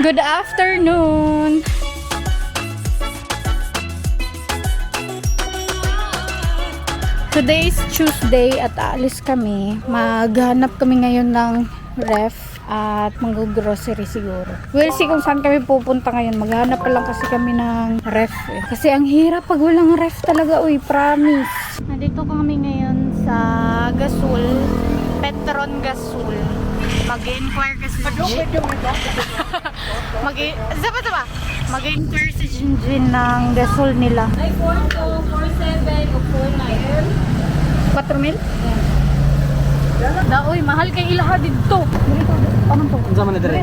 Good afternoon! Today is Tuesday at aalis kami. Maghanap kami ngayon ng ref at mag-grocery siguro. We'll see kung saan kami pupunta ngayon. Maghanap pa lang kasi kami ng ref. Kasi ang hirap pag walang ref talaga. Uy, promise. Nandito kami ngayon sa Gasol. Petron Gasol. Mag-inquire kasi mag-inquire si Jinjin ng gasol nila. Ay, 447 o 49. 4,000? Daoy, mahal kay ilaha dito. Paano to? Sama na dire.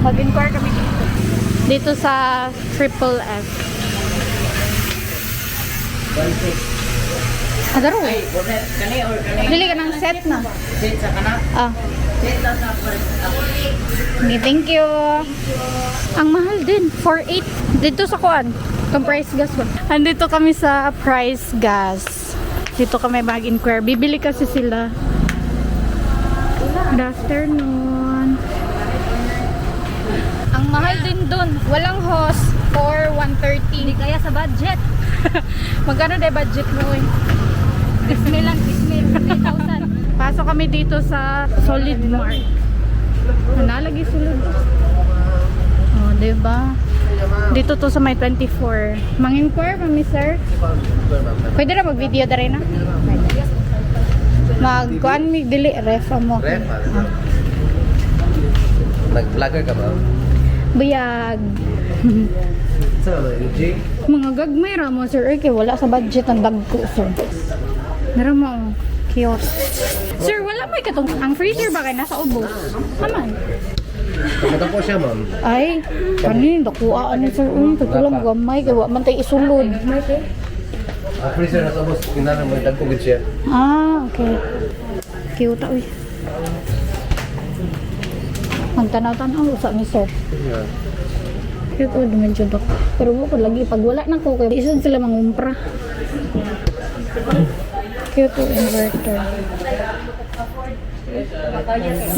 Mag-inquire kami dito. Dito sa Triple F. Adaro. Dili ka ng set na. Sit sa kana. Ah. Sit sa Okay, thank you. Ang mahal din, 4,800 dito sa kuan. Itong price gas ba? Andito kami sa price gas. Dito kami mag-inquire. Bibili kasi sila. Good afternoon. Ang mahal din dun. Walang hose for 130. Hindi kaya sa budget. Magkano na budget mo eh? Disney lang, Disney. 3,000. Pasok kami dito sa Solid Mart. Nalagi sulod. Oh, diba? Dito to sa may 24. Mang-inquire mami, sir? Pwede na mag-video na rin, na? Mag-kuan mi dili ref mo. Ref, nag-vlogger ka ba? Buyag. Sa LG? Mga gagmay ra mo, sir. Kay wala sa budget ang dagko, sir. Meron mo, kiosk. Sir, wala may katong. Ang freezer ba kay nasa ubos? Aman. Ito po siya, ma'am. Ay, kanin, dakuaan ni sir. Tutulang gamay, kaya wala man tayo isulod. Ang freezer na sa boss, kinala mo, dagkugid siya. Ah, okay. Cute, uy. Magtanaw-tanaw, usa ni sir. Yeah. Cute, uy, dimension to. Pero wala lagi, pag wala na ko, kaya isan sila mangumpra. Cute, uy, inverter.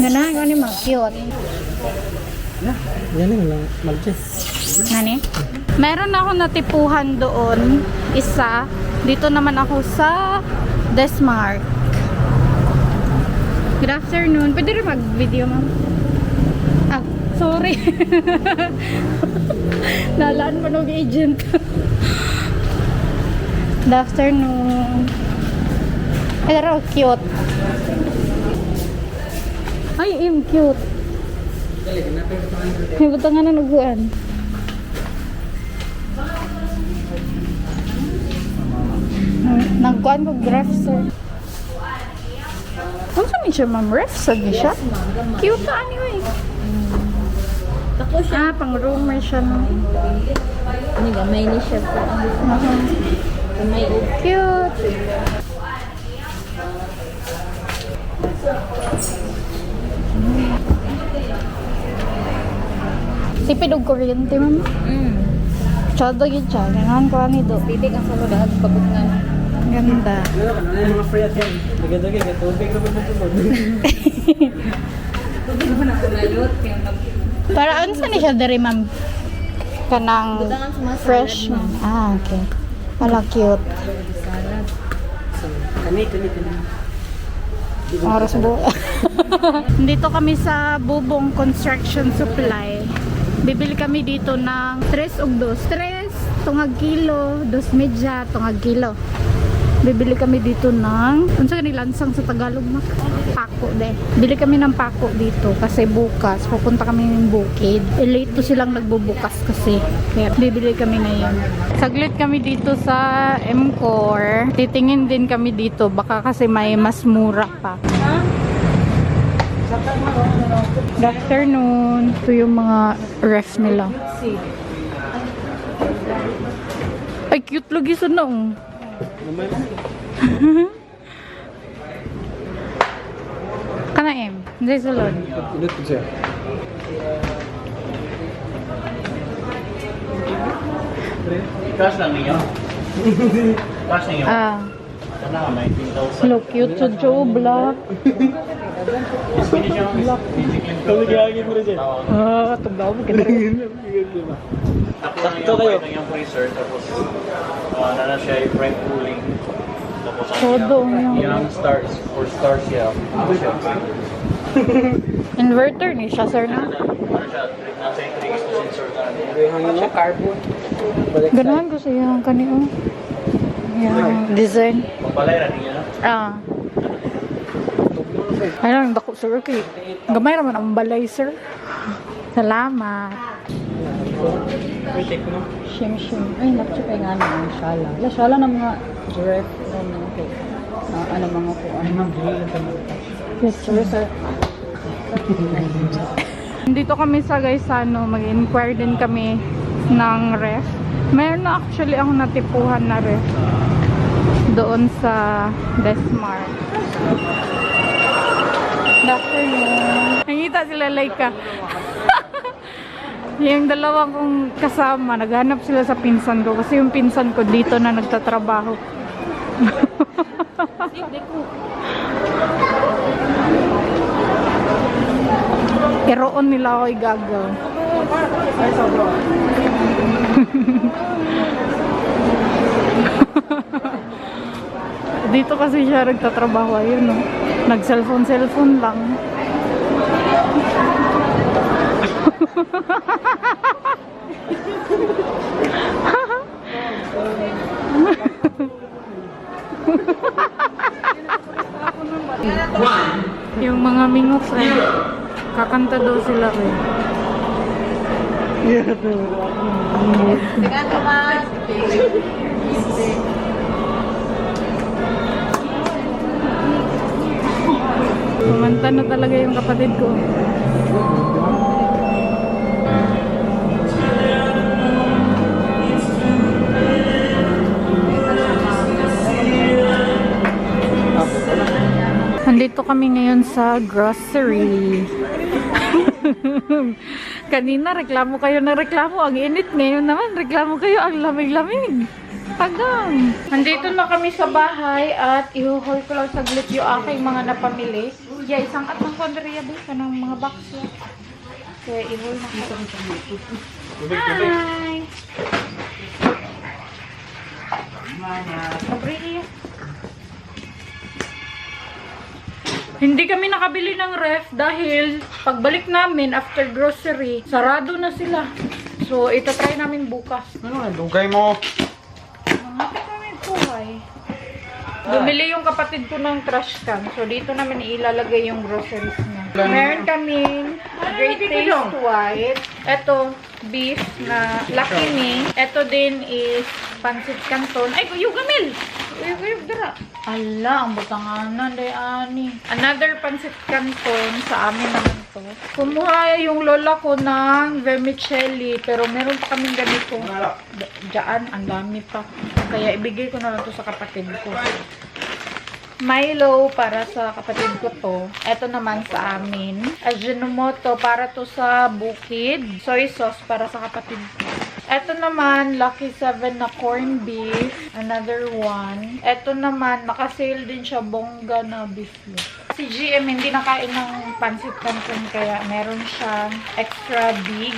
Gana, ikaw ni mga cute. Yan lang, malche. Nani? Meron ako natipuhan doon, isa. Dito naman ako sa Desmark. Good afternoon. Pwede rin mag-video, ma'am? Ah, sorry. Nalaan mo ng agent. Good afternoon. Ay, pero cute. Ay, cute. May butangan na naguan. Nagkuhan ko ref, sir. Ano sa siya, ma'am? Ref, sabi siya? Cute na, anyway. Tako siya. Ah, pang roomer siya, no? Ano gamay ni siya po. Gamay. Cute. Tipid og kuryente, ma'am. Tsado yun siya. Ganaan ko ani do. Titik ang saludad pagod nga. Ganda. Mga free at yan. Dagay-dagay, tubig naman na tubig. Tubig naman ako nalot. Kaya Para ano sa ni siya diri, ma'am? Kanang Budangan sa mga fresh. salad, ma'am. Ah, okay. Wala cute. salad. Kanito. Oras bu. Dito kami sa Bubong Construction Supply. Bibili kami dito ng 3 og 2. 3 tungag kilo, 2 medya tungag kilo. Bibili kami dito ng unsa kani lansang sa Tagalog na? Pako de. Bili kami ng pako dito kasi bukas pupunta kami ng Bukid. Late to silang nagbubukas kasi. Kaya bibili kami ngayon. Saglit kami dito sa M-Core. Titingin din kami dito baka kasi may mas mura pa. Good afternoon. Ito yung mga ref nila. Ay, cute lagi sa naong. Kana em, hindi sulod. Inut po siya. Cash lang niyo. Cash niyo. Ah, Ano nga, may 10,000. look cute sa Joe Black. Tugdaw mo kita rin. Sakto kayo. Ito yung freezer, tapos na siya yung prime cooling. Tapos Todo yung yung stars, or stars siya. Ano siya? inverter ni siya, sir, na. Ano siya? Nasa yung 3 is to sensor na. Ano siya? Carbon. Ganahan ko sa yung kanino. Yung design. Magbalay na niya na. Ah. Ay lang, dako, sir. Okay. Gamay naman ang balay, sir. Salamat. Shim shim. Ay, napcho kay nga ng shala. La shala ng mga ref ano mga ko. Ano Yes, sir. sir. Dito kami sa Gaisano, mag-inquire din kami ng ref. Mayroon na actually akong natipuhan na ref doon sa Desmar. Good afternoon. Nakita sila Laika. Yung dalawang kong kasama, naghanap sila sa pinsan ko kasi yung pinsan ko dito na nagtatrabaho. Iroon nila ako igagaw. Dito kasi siya nagtatrabaho. Ayun, no? Nag-cellphone lang. Yung mga mingok ay kakanta daw sila rin. Kumanta na talaga yung kapatid ko. Nandito kami ngayon sa grocery. Kanina reklamo kayo ng reklamo. Ang init, ngayon naman reklamo kayo ang lamig-lamig. Tagang. Nandito na kami sa bahay at ihuhol ko lang saglit yung aking mga napamili. Yeah, isang at ng kondriya ba? Kanang mga box yan. Kaya ihul na ko. Hi! Kabriya. Hindi kami nakabili ng ref dahil pagbalik namin after grocery, sarado na sila. So, itatry namin bukas. Ano nga? Dugay mo. Mangapit kami buhay. Bumili yung kapatid ko ng trash can. So, dito namin ilalagay yung groceries niya. Meron kaming Great Taste White. Ito, beef na Lucky Me. Ito din is Pancit Canton. Ay, Kuyog Gamil! Kuyog dara. Ala, ang butanganan, day ani. Another Pancit Canton sa amin naman to. Kumuha yung lola ko ng vermicelli, pero meron pa kaming ganito. Diyan, ang dami pa. Kaya ibigay ko na lang to sa kapatid ko. Milo para sa kapatid ko to. Ito naman sa amin. Ajinomoto para to sa bukid. Soy sauce para sa kapatid ko. Ito naman, Lucky 7 na corned beef. Another one. Ito naman, nakasale din siya bongga na beef. Si GM hindi nakain ng pancit canton kaya meron siyang extra big.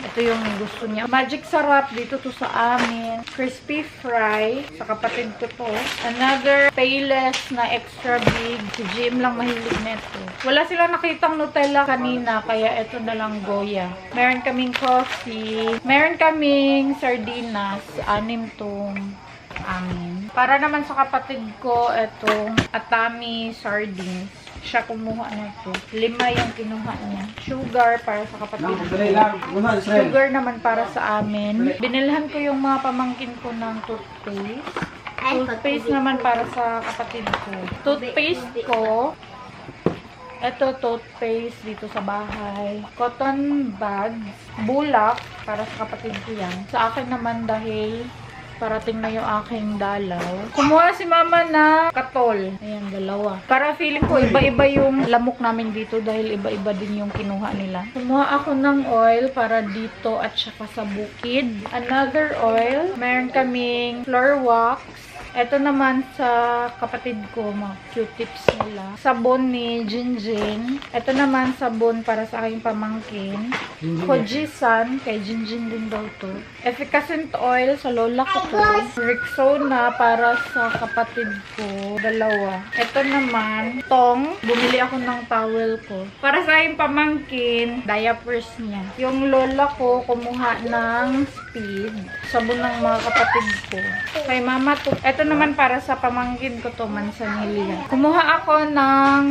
Ito yung gusto niya. Magic sarap dito to sa amin. Crispy fry sa kapatid ko to. Another Payless na extra big. Si GM lang mahilig nito. Wala silang nakitang Nutella kanina kaya ito na lang Goya. Meron kaming coffee. Meron kaming sardinas. 6 tong amin. Para naman sa kapatid ko, itong Atami sardines. Siya kumuha na ito. 5 yung kinuha niya. Sugar para sa kapatid ko. Sugar naman para sa amin. Binilhan ko yung mga pamangkin ko ng toothpaste. Toothpaste naman para sa kapatid ko. Toothpaste ko. Ito, toothpaste dito sa bahay. Cotton bags. Bulak para sa kapatid ko yan. Sa akin naman dahil parating na yung aking dalaw. Kumuha si mama na katol. Ayan, 2. Para feeling ko iba-iba yung lamok namin dito dahil iba-iba din yung kinuha nila. Kumuha ako ng oil para dito at saka sa bukid. Another oil. Meron kaming floor wax. Ito naman sa kapatid ko, mga Q-tips nila. Sabon ni Jinjin. Ito naman sabon para sa aking pamangkin. Kojisan, kay Jinjin din daw to. Efficacent oil sa lola ko to. Rexona para sa kapatid ko, dalawa. Ito naman, tong. Bumili ako ng towel ko. Para sa aking pamangkin, diapers niya. Yung lola ko, kumuha ng Speed. Sabon ng mga kapatid ko. Kay mama to. Ito naman para sa pamangkin ko to, Manzanilla. Kumuha ako ng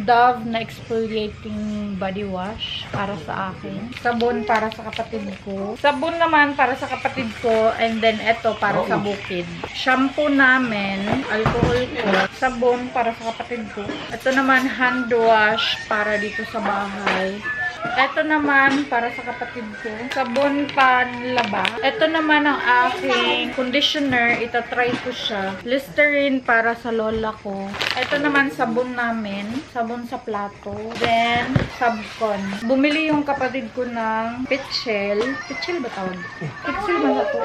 Dove na exfoliating body wash para sa akin. Sabon para sa kapatid ko. Sabon naman para sa kapatid ko. And then ito para sa bukid. Shampoo namin. Alcohol ko. Sabon para sa kapatid ko. Ito naman hand wash para dito sa bahay. Ito naman para sa kapatid ko. Sabon panlaba. Ito naman ang aking conditioner. Itatry ko siya. Listerine para sa lola ko. Ito naman sabon namin. Sabon sa plato. Then, Sabcon. Bumili yung kapatid ko ng Pitchel. Pitchel ba tawag? Pitchel ba ito?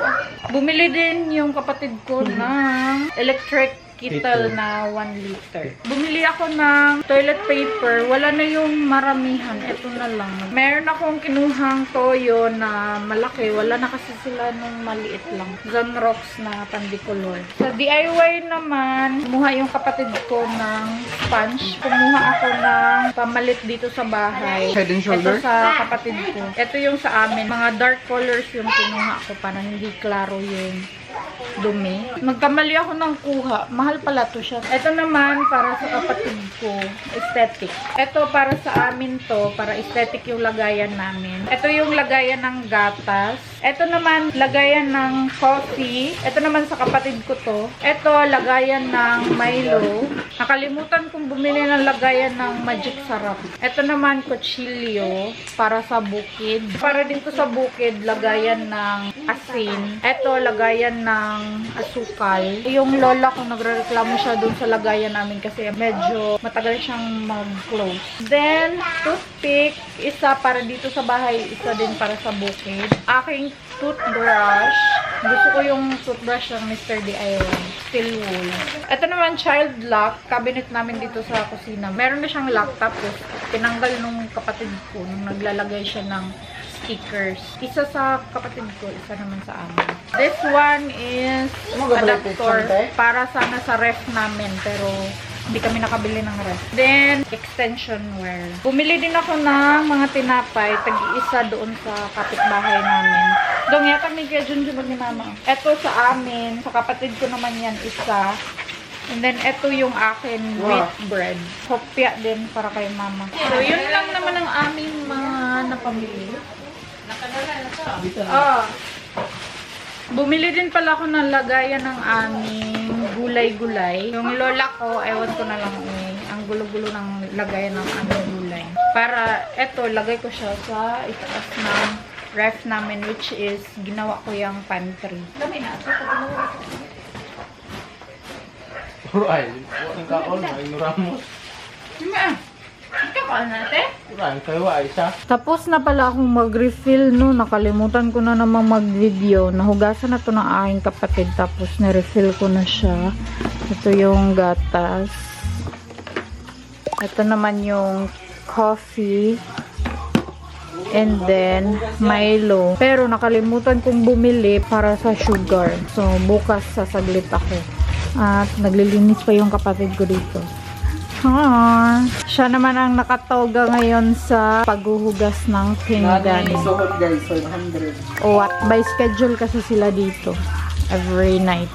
Bumili din yung kapatid ko ng electric kettle na 1 liter. Bumili ako ng toilet paper. Wala na yung maramihan. Ito na lang. Meron akong kinuhang toyo na malaki. Wala na kasi sila nung maliit lang. Zonrox na pandicolor. Sa DIY naman, kumuha yung kapatid ko ng sponge. Kumuha ako ng pamalit dito sa bahay. Head and shoulder? Ito sa kapatid ko. Ito yung sa amin. Mga dark colors yung kinuha ko para hindi klaro yung dumi. Magkamali ako ng kuha. Mahal pala to siya. Ito naman para sa kapatid ko. Aesthetic. Ito para sa amin to. Para aesthetic yung lagayan namin. Ito yung lagayan ng gatas. Ito naman lagayan ng coffee. Ito naman sa kapatid ko to. Ito lagayan ng Milo. Nakalimutan kong bumili ng lagayan ng Magic Sarap. Ito naman kutsilyo para sa bukid. Para dito sa bukid lagayan ng asin. Ito lagayan ng asukal. Yung lola ko nagrereklamo siya dun sa lagayan namin kasi medyo matagal siyang mag-close. Then, toothpick, isa para dito sa bahay, isa din para sa bukid. Aking toothbrush. Gusto ko yung toothbrush ng Mr. DIY. Steel wool. Ito naman, child lock. Cabinet namin dito sa kusina. Meron na siyang lock tapos tinanggal nung kapatid ko nung naglalagay siya ng stickers. Isa sa kapatid ko, isa naman sa amin. This one is adapter para sana sa ref namin pero hindi kami nakabili ng ref. Then, extension wear. Bumili din ako ng mga tinapay, tag-iisa doon sa kapitbahay namin. Doon yata may kaya Junjun ni mama. Ito sa amin, sa kapatid ko naman yan isa. And then, ito yung akin wheat bread. Hopya din para kay mama. So, yun lang naman ang aming mga napamili. Bumili din pala ako ng lagayan ng aming gulay-gulay. Yung lola ko, ewan ko na lang ang gulo-gulo ng lagayan ng aming gulay. Para, eto, lagay ko siya sa itaas ng ref namin, which is, ginawa ko yung pantry. Dami na. Ay, ang kaon, ay nuramos. Tapos na pala akong mag-refill no. Nakalimutan ko na namang mag-video. Nahugasan na to ng aking kapatid. Tapos na-refill ko na siya. Ito yung gatas. Ito naman yung coffee. And then, Milo. Pero nakalimutan kong bumili para sa sugar. So, bukas sasaglit ako. At naglilinis pa yung kapatid ko dito. Siya naman ang nakatoga ngayon sa paghuhugas ng pinggan. Sohod guys, 100. O at by schedule kasi sila dito. Every night.